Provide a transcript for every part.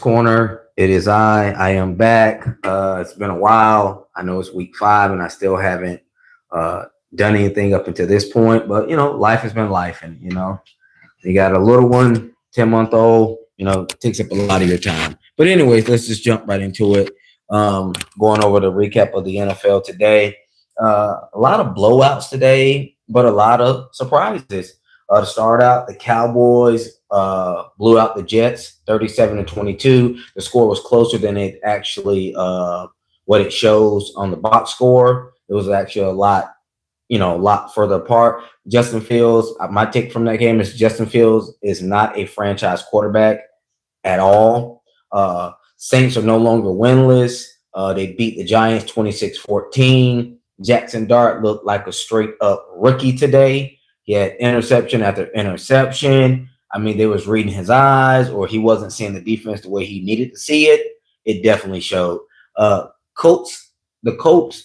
Corner. It is I. I am back. It's been a while. I know it's week 5, and I still haven't uh, done anything up until this point. But life has been life, and you got a little one, 10-month old. Takes up a lot of your time. But anyways, let's just jump right into it. Going over the recap of the NFL today. A lot of blowouts today, but a lot of surprises. To start out, the Cowboys blew out the Jets 37-22. The score was closer than it actually what it shows on the box score. It was actually a lot further apart. Justin Fields, my take from that game is Justin Fields is not a franchise quarterback at all. Saints are no longer winless. They beat the Giants 26-14. Jackson Dart looked like a straight up rookie today. He had interception after interception. I mean, they was reading his eyes, or he wasn't seeing the defense the way he needed to see it. It definitely showed. The Colts,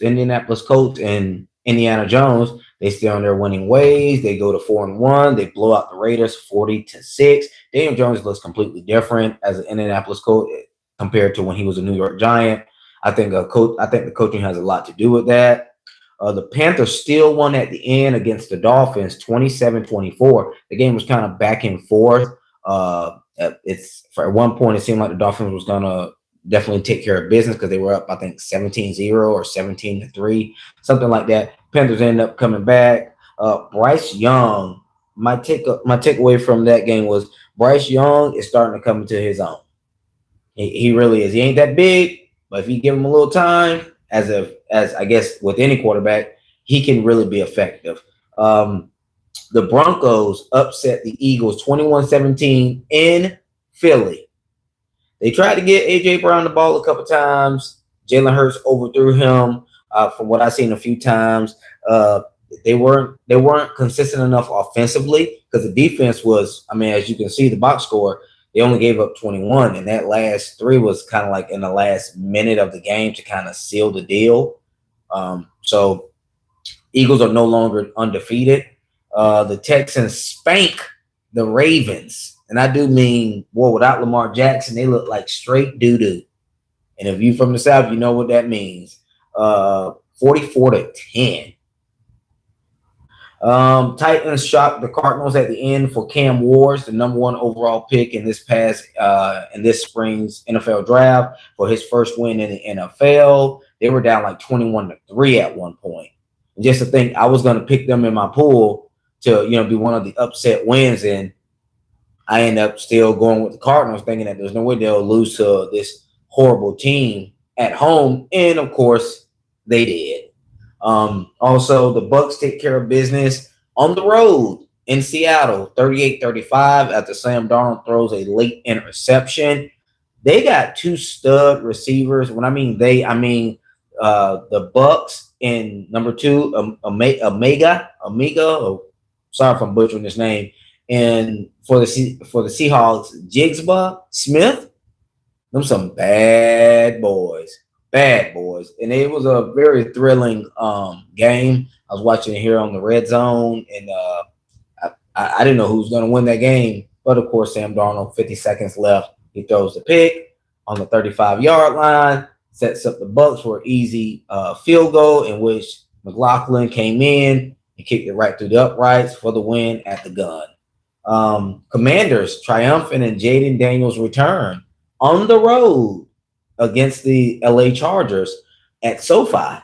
Indianapolis Colts, and Indiana Jones, they stay on their winning ways. They go to 4-1. They blow out the Raiders 40-6. Daniel Jones looks completely different as an Indianapolis Colt compared to when he was a New York Giant. I think the coaching has a lot to do with that. The Panthers still won at the end against the Dolphins, 27-24. The game was kind of back and forth. At one point, it seemed like the Dolphins was going to definitely take care of business because they were up, I think, 17-0 or 17-3, something like that. Panthers ended up coming back. Bryce Young, my takeaway from that game was Bryce Young is starting to come into his own. He really is. He ain't that big, but if you give him a little time, as I guess with any quarterback, he can really be effective. The Broncos upset the Eagles 21-17 in Philly. They tried to get A.J. Brown the ball a couple times. Jalen Hurts overthrew him. From what I've seen a few times, they weren't consistent enough offensively because the defense was. I mean, as you can see, the box score, they only gave up 21, and that last 3 was kind of like in the last minute of the game to kind of seal the deal. So Eagles are no longer undefeated. The Texans spank the Ravens. And I do mean, boy, without Lamar Jackson, they look like straight doo-doo. And if you're from the South, you know what that means. 44-10. Titans shocked the Cardinals at the end for Cam Ward, the number 1 overall pick in this spring's NFL draft, for his first win in the NFL. They were down like 21-3 at one point. And just to think, I was going to pick them in my pool to be one of the upset wins, and I end up still going with the Cardinals, thinking that there's no way they'll lose to this horrible team at home, and of course they did. Also, the Bucs take care of business on the road in Seattle, 38-35, after Sam Darnold throws a late interception. They got 2 stud receivers. When I mean they, I mean the Bucs and number 2, Omega. Sorry if I'm butchering his name. And for the Seahawks, Jigsba Smith, them some bad boys. And it was a very thrilling game. I was watching it here on the Red Zone, and I didn't know who was going to win that game. But, of course, Sam Darnold, 50 seconds left. He throws the pick on the 35-yard line, sets up the Bucs for an easy field goal, in which McLaughlin came in and kicked it right through the uprights for the win at the gun. Commanders triumphant in Jaden Daniels' return on the road against the LA Chargers at SoFi.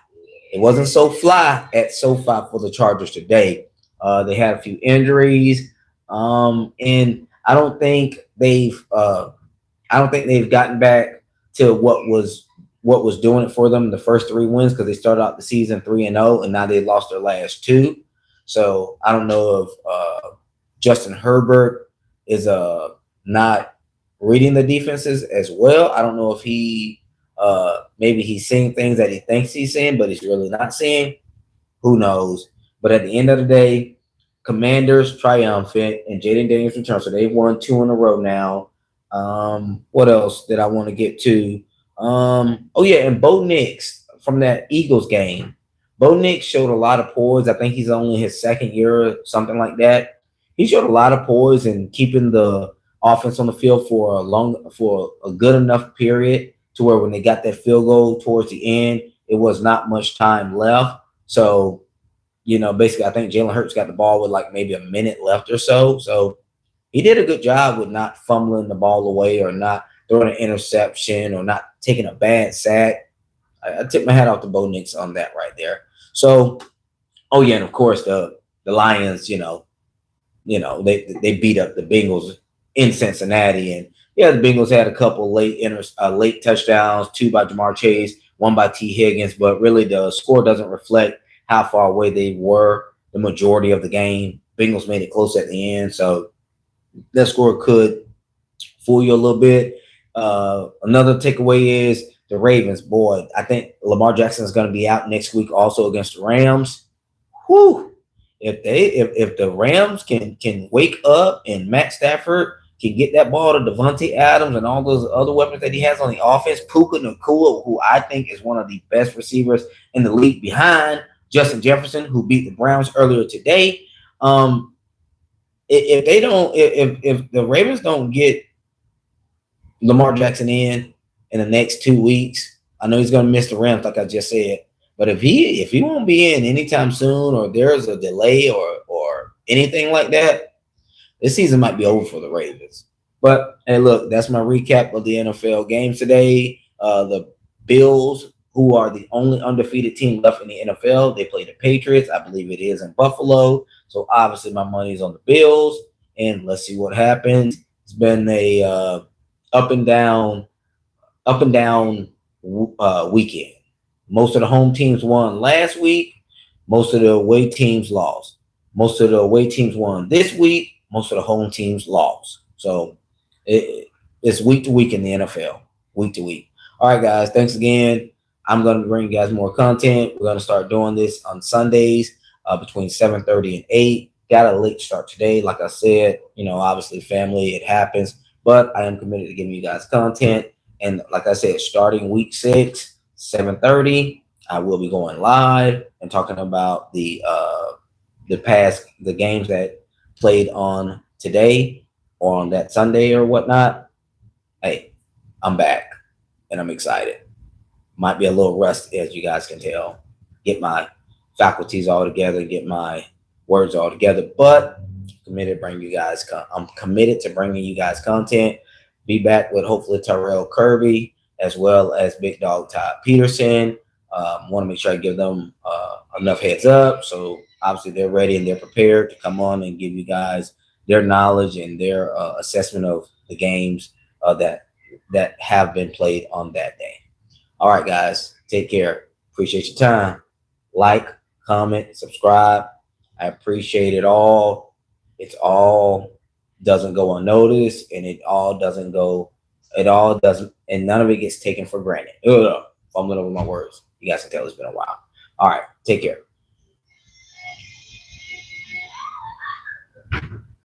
It wasn't so fly at SoFi for the Chargers today. They had a few injuries, and I don't think they've gotten back to what was doing it for them in the first 3 wins, because they started out the season 3-0, and now they lost their last 2. So I don't know if Justin Herbert is not reading the defenses as well. I don't know if he maybe he's seeing things that he thinks he's seeing, but he's really not seeing. Who knows? But at the end of the day, Commanders triumphant and Jaden Daniels return. So they've won 2 in a row now. What else did I want to get to? And Bo Nix from that Eagles game. Bo Nix showed a lot of poise. I think he's only his 2nd year or something like that. He showed a lot of poise in keeping the offense on the field for a good enough period to where when they got that field goal towards the end, it was not much time left. So, basically, I think Jalen Hurts got the ball with like maybe a minute left or so. So he did a good job with not fumbling the ball away or not throwing an interception or not taking a bad sack. I tip my hat off to Bo Nix on that right there. So, oh yeah, and of course the Lions, they beat up the Bengals in Cincinnati, and yeah, the Bengals had a couple late touchdowns, 2 by Jamar Chase, 1 by T Higgins, but really the score doesn't reflect how far away they were the majority of the game. Bengals made it close at the end, so that score could fool you a little bit. Another takeaway is the Ravens. Boy, I think Lamar Jackson is going to be out next week also against the Rams. Whew. If the Rams can wake up and Matt Stafford can get that ball to Devontae Adams and all those other weapons that he has on the offense, Puka Nacua, who I think is one of the best receivers in the league behind Justin Jefferson, who beat the Browns earlier today. If the Ravens don't get Lamar Jackson in the next 2 weeks, I know he's going to miss the Rams, like I just said. But if he won't be in anytime soon, or there's a delay or anything like that, this season might be over for the Ravens. But hey, look, that's my recap of the NFL games today. The Bills, who are the only undefeated team left in the NFL, they play the Patriots. I believe it is in Buffalo. So obviously my money's on the Bills, and let's see what happens. It's been a up and down weekend. Most of the home teams won last week. Most of the away teams lost. Most of the away teams won this week. Most of the home teams lost. So it's week to week in the NFL. Week to week. All right, guys. Thanks again. I'm going to bring you guys more content. We're going to start doing this on Sundays between 7:30 and 8. Got a late start today. Like I said, obviously family, it happens. But I am committed to giving you guys content. And like I said, starting week 6, 7:30, I will be going live and talking about the games that played on today or on that Sunday or whatnot. Hey, I'm back and I'm excited. Might be a little rusty, as you guys can tell. Get my faculties all together, get my words all together, but I'm committed to bringing you guys content. Be back with hopefully Tyrell Kirby as well as Big Dog Todd Peterson. Want to make sure I give them enough heads up, so obviously they're ready and they're prepared to come on and give you guys their knowledge and their assessment of the games that have been played on that day. All right, guys, take care. Appreciate your time. Like, comment, subscribe. I appreciate it all. It's all doesn't go unnoticed, and and none of it gets taken for granted. Fumbling over my words. You guys can tell it's been a while. All right, take care.